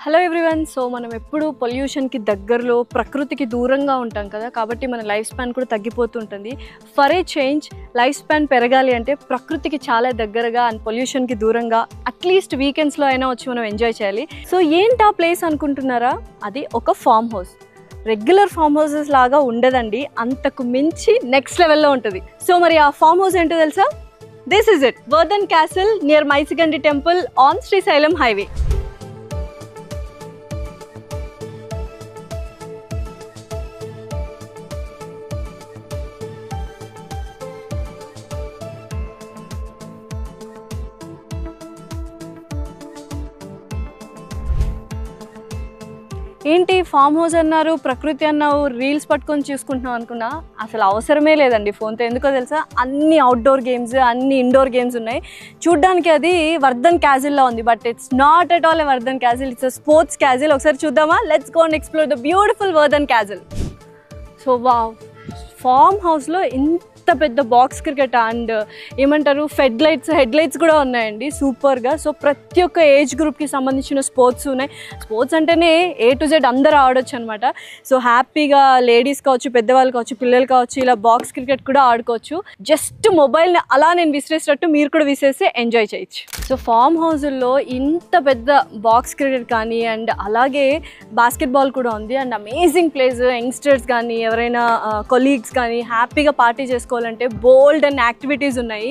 Hello everyone. So మనం ఎప్పుడు పొల్యూషన్కి దగ్గరలో ప్రకృతికి దూరంగా ఉంటాం కదా, కాబట్టి మన లైఫ్ స్పాన్ కూడా తగ్గిపోతుంటుంది. For a change life span పెరగాలి అంటే ప్రకృతికి చాలా దగ్గరగా అండ్ పొల్యూషన్కి దూరంగా అట్లీస్ట్ వీకెండ్స్లో అయినా వచ్చి మనం ఎంజాయ్ చేయాలి. సో ఏంటి ఆ ప్లేస్ అనుకుంటున్నారా? అది ఒక farm house. Regular form houses లాగా ఉండదండి, అంతకు మించి నెక్స్ట్ లెవెల్లో ఉంటుంది. సో మరి ఆ ఫామ్ హౌస్ ఏంటో తెలుసా? This is it, Vardhan castle near Maisigandi temple on Srisailam highway. ఏంటి ఫామ్ హౌస్ అన్నారు, ప్రకృతి అన్నావు, రీల్స్ పట్టుకొని చూసుకుంటున్నావు అనుకున్నా, అసలు అవసరమే లేదండి ఫోన్తో. ఎందుకో తెలుసా? అన్ని అవుట్డోర్ గేమ్స్, అన్ని ఇండోర్ గేమ్స్ ఉన్నాయి. చూడ్డానికి అది వర్ధన్ క్యాసిల్లా ఉంది, but it's not at all a Vardhan castle, it's a sports castle. ఒకసారి చూద్దామా? Let's go and explore the beautiful Vardhan castle. So wow, farm హౌస్లో ఇంత పెద్ద బాక్స్ క్రికెట్ అండ్ ఏమంటారు హెడ్ లైట్స్ కూడా ఉన్నాయండి సూపర్గా. సో ప్రతి ఒక్క ఏజ్ గ్రూప్కి సంబంధించిన స్పోర్ట్స్ ఉన్నాయి. స్పోర్ట్స్ అంటేనే A to Z అందరూ ఆడొచ్చు అనమాట. సో హ్యాపీగా లేడీస్ కావచ్చు, పెద్దవాళ్ళు కావచ్చు, పిల్లలు కావచ్చు, ఇలా బాక్స్ క్రికెట్ కూడా ఆడుకోవచ్చు. జస్ట్ మొబైల్ని అలా నేను విసిరేసినట్టు మీరు కూడా విసిరేసి ఎంజాయ్ చేయొచ్చు. సో ఫామ్ హౌస్లో ఇంత పెద్ద బాక్స్ క్రికెట్ కానీ అండ్ అలాగే బాస్కెట్బాల్ కూడా ఉంది అండ్ అమేజింగ్ ప్లేస్. యంగ్స్టర్స్ కానీ ఎవరైనా కొలీగ్స్ కానీ హ్యాపీగా పార్టీ చేసుకోవాలంటే బోల్డ్ అండ్ యాక్టివిటీస్ ఉన్నాయి.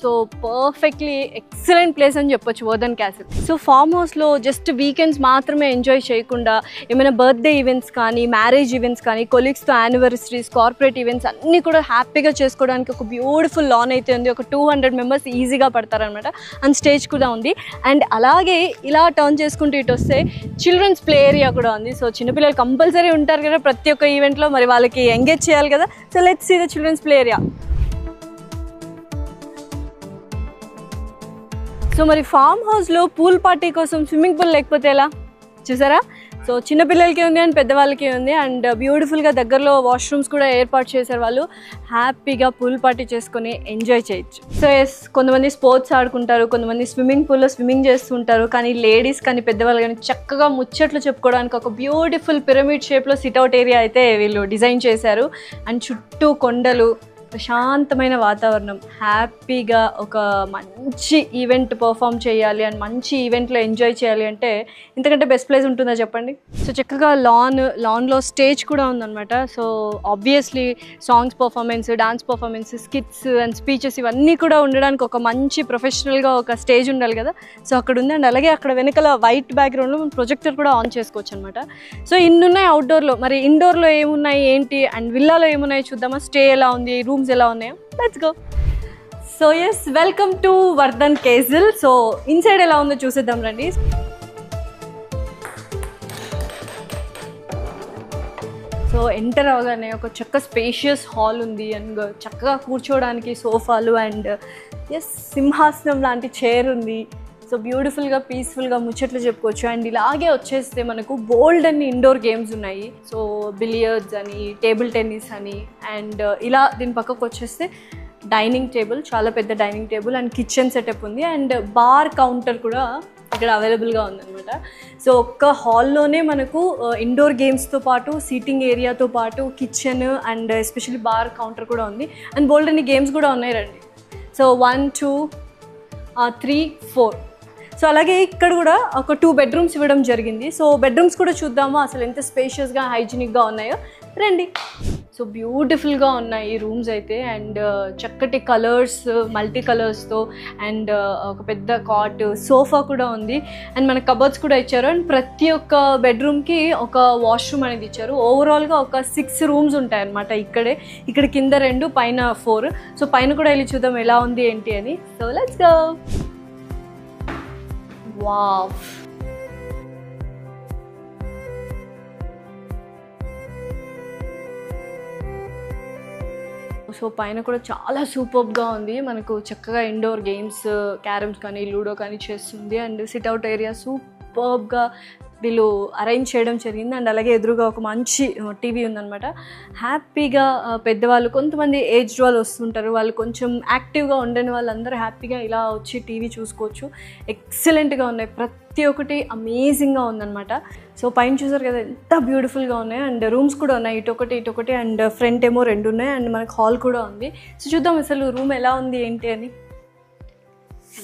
సో పర్ఫెక్ట్లీ ఎక్సలెంట్ ప్లేస్ అని చెప్పొచ్చు వర్ధన్ క్యాసిల్. సో ఫామ్ హౌస్లో జస్ట్ వీకెండ్స్ మాత్రమే ఎంజాయ్ చేయకుండా ఏమైనా బర్త్డే ఈవెంట్స్ కానీ, మ్యారేజ్ ఈవెంట్స్ కానీ, కొలీగ్స్తో యానివర్సరీస్, కార్పొరేట్ ఈవెంట్స్ అన్నీ కూడా హ్యాపీగా చేసుకోవడానికి ఒక బ్యూటిఫుల్ లాన్ అయితే ఉంది. ఒక 200 మెంబర్స్ ఈజీగా పడతారనమాట. అండ్ స్టేజ్ కూడా ఉంది. అండ్ అలాగే ఇలా టర్న్ చేసుకుంటూ ఇటు వస్తే చిల్డ్రన్స్ ప్లే ఏరియా కూడా ఉంది. సో చిన్నపిల్లలు కంపల్సరీ ఉంటారు కదా ప్రతి ఒక్క ఈవెంట్లో, మరి వాళ్ళకి ఎంగేజ్ చేయాలి కదా. So let's see the children's play area. So మరి ఫామ్ హౌస్లో పూల్ పార్టీ కోసం స్విమ్మింగ్ పూల్ లేకపోతే ఎలా? చూసారా? సో చిన్నపిల్లలకి ఉంది అండ్ పెద్దవాళ్ళకి ఉంది అండ్ బ్యూటిఫుల్గా దగ్గరలో వాష్రూమ్స్ కూడా ఏర్పాటు చేశారు. వాళ్ళు హ్యాపీగా పూల్ పార్టీ చేసుకొని ఎంజాయ్ చేయొచ్చు. సో కొంతమంది స్పోర్ట్స్ ఆడుకుంటారు, కొంతమంది స్విమ్మింగ్ పూల్లో స్విమ్మింగ్ చేస్తుంటారు. కానీ లేడీస్ కానీ పెద్దవాళ్ళు కానీ చక్కగా ముచ్చట్లు చెప్పుకోవడానికి ఒక బ్యూటిఫుల్ పిరమిడ్ షేప్లో సిట్అవుట్ ఏరియా అయితే వీళ్ళు డిజైన్ చేశారు. అండ్ చుట్టూ కొండలు, ప్రశాంతమైన వాతావరణం, హ్యాపీగా ఒక మంచి ఈవెంట్ పర్ఫామ్ చేయాలి అండ్ మంచి ఈవెంట్లో ఎంజాయ్ చేయాలి అంటే ఇంతకంటే బెస్ట్ ప్లేస్ ఉంటుందా చెప్పండి? సో చక్కగా లాన్లో స్టేజ్ కూడా ఉందన్నమాట. So obviously songs performance, dance performance, skits and speeches ఇవన్నీ కూడా ఉండడానికి ఒక మంచి ప్రొఫెషనల్గా ఒక స్టేజ్ ఉండాలి కదా. సో అక్కడ ఉంది. అండ్ అలాగే అక్కడ వెనకాల వైట్ బ్యాక్గ్రౌండ్లో మనం ప్రొజెక్టర్ కూడా ఆన్ చేసుకోవచ్చు అనమాట. సో ఇన్ని ఉన్నాయి అవుట్డోర్లో. మరి ఇండోర్లో ఏమున్నాయి ఏంటి అండ్ విల్లాలో ఏమున్నాయి చూద్దామా? స్టే ఎలా ఉంది, రూమ్స్ ఎలా ఉన్నాయో let's go. So yes, welcome to Vardhan castle. So inside ఎలా ఉందో చూసేద్దాం రండి. సో ఎంటర్ అవగానే ఒక చక్క స్పేషియస్ హాల్ ఉంది అండ్ చక్కగా కూర్చోవడానికి సోఫాలు అండ్ ఎస్ సింహాసనం లాంటి చైర్ ఉంది. సో బ్యూటిఫుల్గా పీస్ఫుల్గా ముచ్చట్లు చెప్పుకోవచ్చు. అండ్ ఇలాగే వచ్చేస్తే మనకు బోల్డ్ అన్ని ఇండోర్ గేమ్స్ ఉన్నాయి. సో బిలియర్డ్స్ అని, టేబుల్ టెన్నిస్ అని అండ్ ఇలా దీని పక్కకు వచ్చేస్తే డైనింగ్ టేబుల్, చాలా పెద్ద dining table and kitchen setup ఉంది అండ్ బార్ కౌంటర్ కూడా ఇక్కడ అవైలబుల్గా ఉందన్నమాట. సో ఒక్క హాల్లోనే మనకు ఇండోర్ గేమ్స్తో పాటు సీటింగ్ ఏరియాతో పాటు kitchen and especially bar counter కూడా ఉంది అండ్ బోల్డ్ అన్ని గేమ్స్ కూడా ఉన్నాయి రండి. సో 1 2 3 4. సో అలాగే ఇక్కడ కూడా ఒక 2 బెడ్రూమ్స్ ఇవ్వడం జరిగింది. సో బెడ్రూమ్స్ కూడా చూద్దాము అసలు ఎంత స్పేషియస్గా, హైజీనిక్గా ఉన్నాయో రండి. సో బ్యూటిఫుల్గా ఉన్నాయి ఈ రూమ్స్ అయితే అండ్ చక్కటి కలర్స్, మల్టీ కలర్స్తో అండ్ ఒక పెద్ద కాట్, సోఫా కూడా ఉంది అండ్ మన కబోర్డ్స్ కూడా ఇచ్చారు అండ్ ప్రతి ఒక్క బెడ్రూమ్కి ఒక వాష్రూమ్ అనేది ఇచ్చారు. ఓవరాల్గా ఒక 6 రూమ్స్ ఉంటాయి అన్నమాట. ఇక్కడ కింద 2, పైన 4. సో పైన కూడా వెళ్ళి చూద్దాం ఎలా ఉంది ఏంటి అని. So let's go. Wow, so పైన కూడా చాలా సూపర్గా ఉంది. మనకు చక్కగా ఇండోర్ గేమ్స్, క్యారమ్స్ కానీ, లూడో కానీ చేస్తుంది అండ్ సిట్అవుట్ ఏరియా సూపర్గా వీళ్ళు అరేంజ్ చేయడం జరిగింది. అండ్ అలాగే ఎదురుగా ఒక మంచి టీవీ ఉందన్నమాట. హ్యాపీగా పెద్దవాళ్ళు, కొంతమంది ఏజ్డ్ వాళ్ళు వస్తుంటారు, వాళ్ళు కొంచెం యాక్టివ్గా ఉండని వాళ్ళందరూ హ్యాపీగా ఇలా వచ్చి టీవీ చూసుకోవచ్చు. ఎక్సలెంట్గా ఉన్నాయి, ప్రతి ఒక్కటి అమేజింగ్గా ఉందన్నమాట. సో పైన చూసారు కదా ఎంత బ్యూటిఫుల్గా ఉన్నాయి. అండ్ రూమ్స్ కూడా ఉన్నాయి, ఇటొకటి అండ్ ఫ్రంట్ ఏమో 2 ఉన్నాయి. అండ్ మనకు హాల్ కూడా ఉంది. సో చూద్దాం అసలు రూమ్ ఎలా ఉంది ఏంటి అని.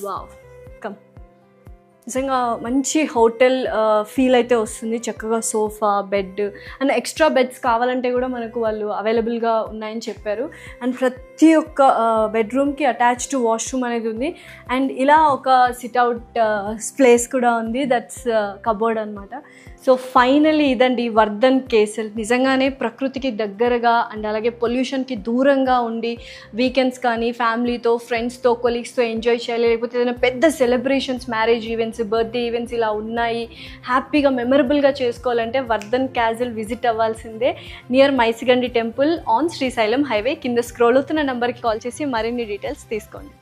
Wow, come. నిజంగా మంచి హోటల్ ఫీల్ అయితే వస్తుంది. చక్కగా sofa, bed and extra beds కావాలంటే కూడా మనకు వాళ్ళు అవైలబుల్గా ఉన్నాయని చెప్పారు. అండ్ ప్రతి ఒక్క బెడ్రూమ్కి అటాచ్డ్ వాష్రూమ్ అనేది ఉంది. అండ్ ఇలా ఒక సిట్అవుట్ ప్లేస్ కూడా ఉంది, దట్స్ కబోర్డ్ అనమాట. సో ఫైనలీ ఇదండి వర్ధన్ కేసల్. నిజంగానే ప్రకృతికి దగ్గరగా అండ్ అలాగే పొల్యూషన్కి దూరంగా ఉండి వీకెండ్స్ కానీ ఫ్యామిలీతో, ఫ్రెండ్స్తో, కొలీగ్స్తో ఎంజాయ్ చేయాలి, లేకపోతే ఏదైనా పెద్ద celebrations, marriage events, birthday events ఇలా ఉన్నాయి, హ్యాపీగా మెమరబుల్గా చేసుకోవాలంటే వర్ధన్ క్యాజిల్ విజిట్ అవ్వాల్సిందే. Near Maisigandi temple on Srisailam highway. కింద స్క్రోల్ అవుతున్న నెంబర్కి కాల్ చేసి మరిన్ని డీటెయిల్స్ తీసుకోండి.